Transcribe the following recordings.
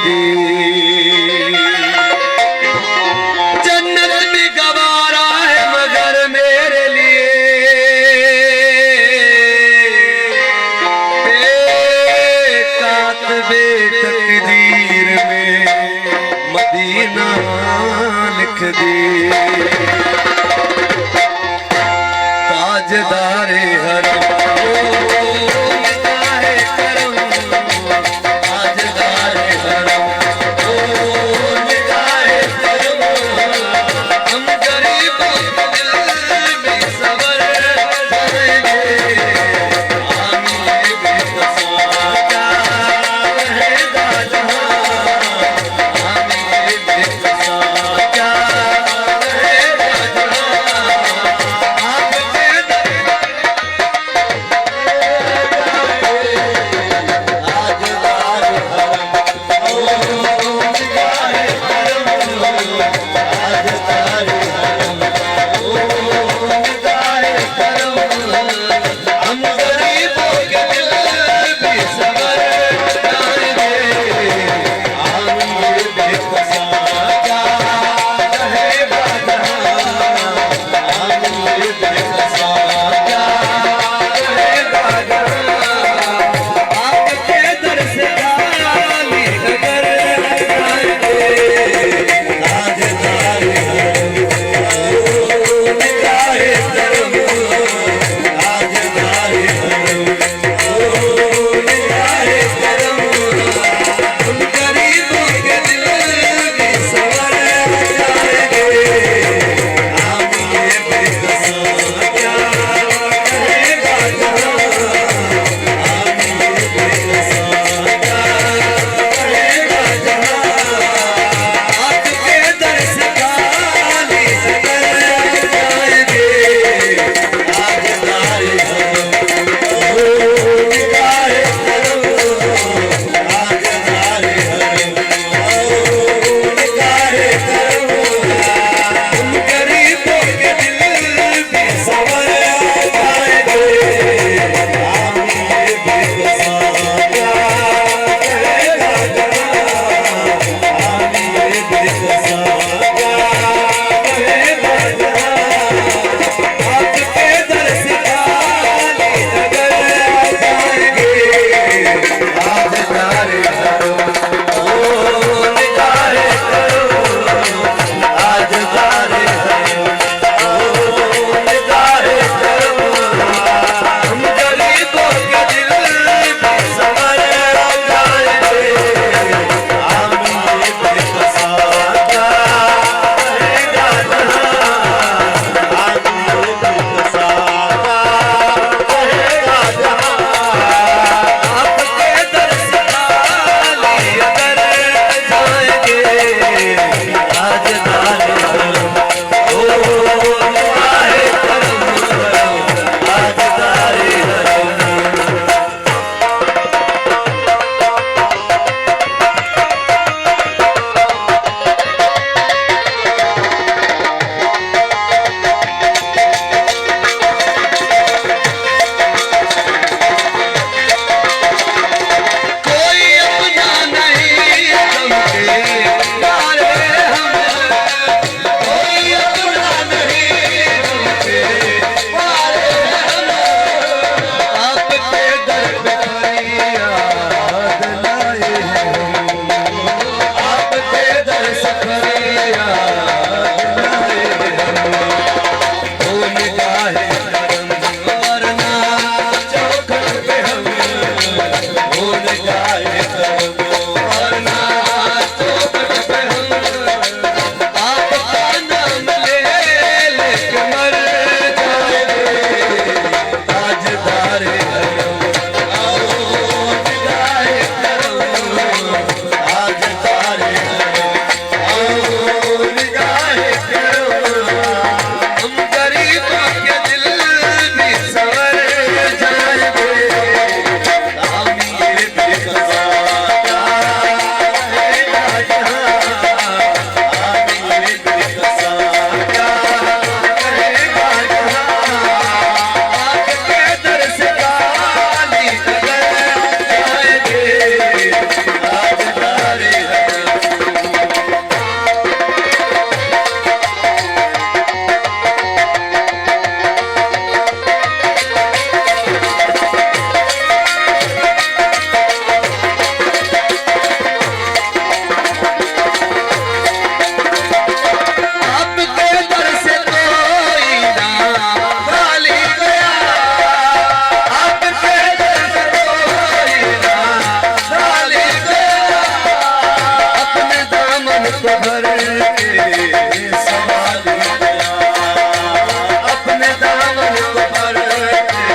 दी। जन्नत भी गवारा है मगर मेरे लिए कातबे तकदीर में मदीना लिख दी। ताजदारे हरम सवाल गया अपने दामन को भर के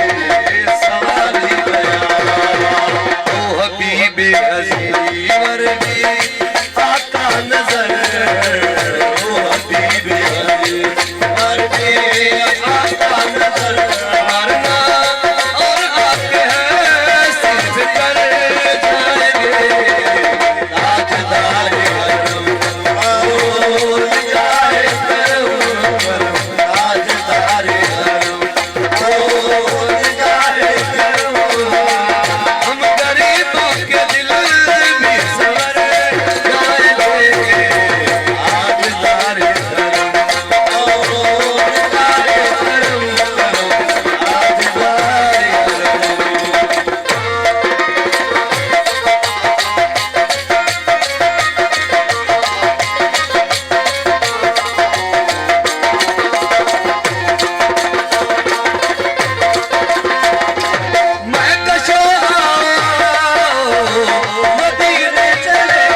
सवाल गया ओ हबीबे हज़ीर वर्दी आका नजर ओ हबीबे हज़ीर वर्दी आका नजर मरना और आके है सिर्फ कर जाएंगे ताजदार हरम ओ जाए करूं ताजदार हरम ओ जाए करूं हम गरीबों के दिल भी सवर जाएंगे ताजदार हरम ओ जाए करूं ताजदार हरम मैं कशो मदीने चले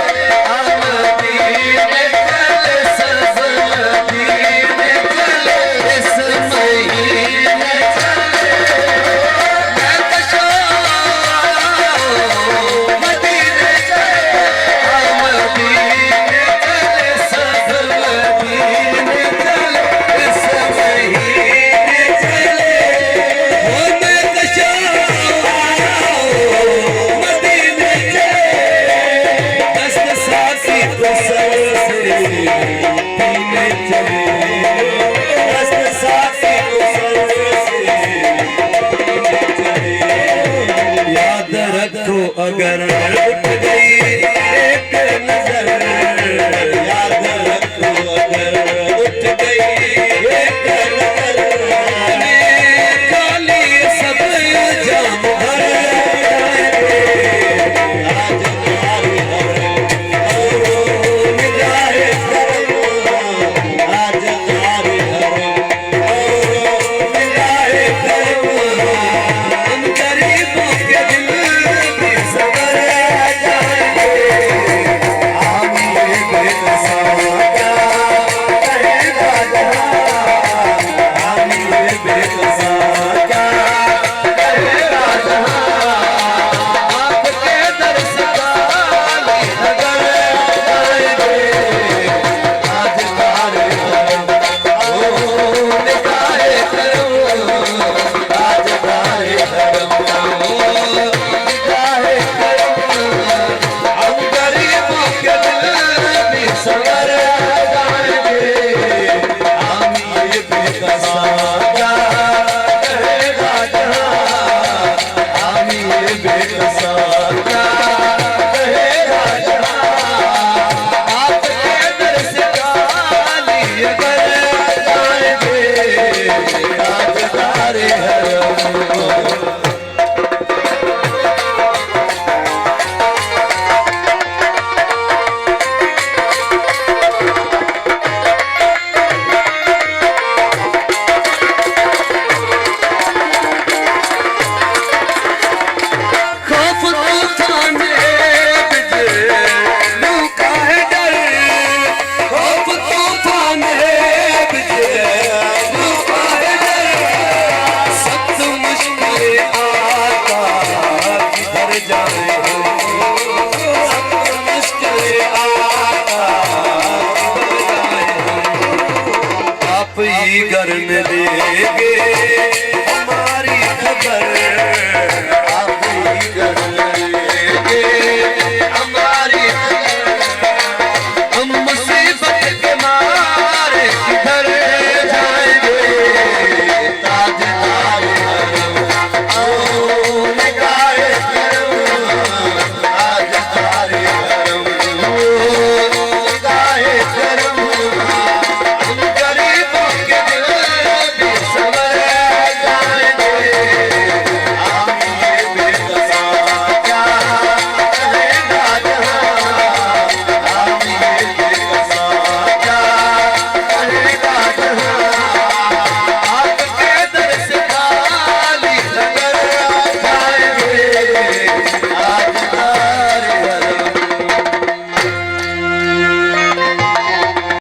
मदीने चले सब मदीने चले इस महीने चले मैं कशो मदीने चले मदीने चले सब मदीने चले इस महीने चले वो मैं कशो मदीने चले दस्त साथी तो सर से पीने चले दस्त साथी तो सर से पीने चले याद रखो अगर उठ गई एक नजर याद रखो अगर उठ गई एक नजर खाली सब जाम भर जाएंगे आज तुम्हारी निगाहे करूं आज तुम्हारी निगाहे करूं हम गरीबों के दिल भी सवर जाएंगे हम ये बेकसा क्या कहेगा जहां हम ये बेकसा क्या कहेगा जहां आपके दर से गाली अगर जाएंगे आज तारे ओ निगाहे करूं आज तारे निगाहे करूं हम गरीबों के दिल भी सवर जाएंगे हम ये बेकसा क्या कहेगा जहां हम ये बेकसा क्या कहेगा जहां आपके दर से गाली अगर जाएंगे आज तारे हरम खौफ तूफान बिजली का है डर खौफ तूफान बिजली का है डर सख्त मुश्किल आता किधर जाए सख्त मुश्किल आता किधर जाए आप ही घर में देंगे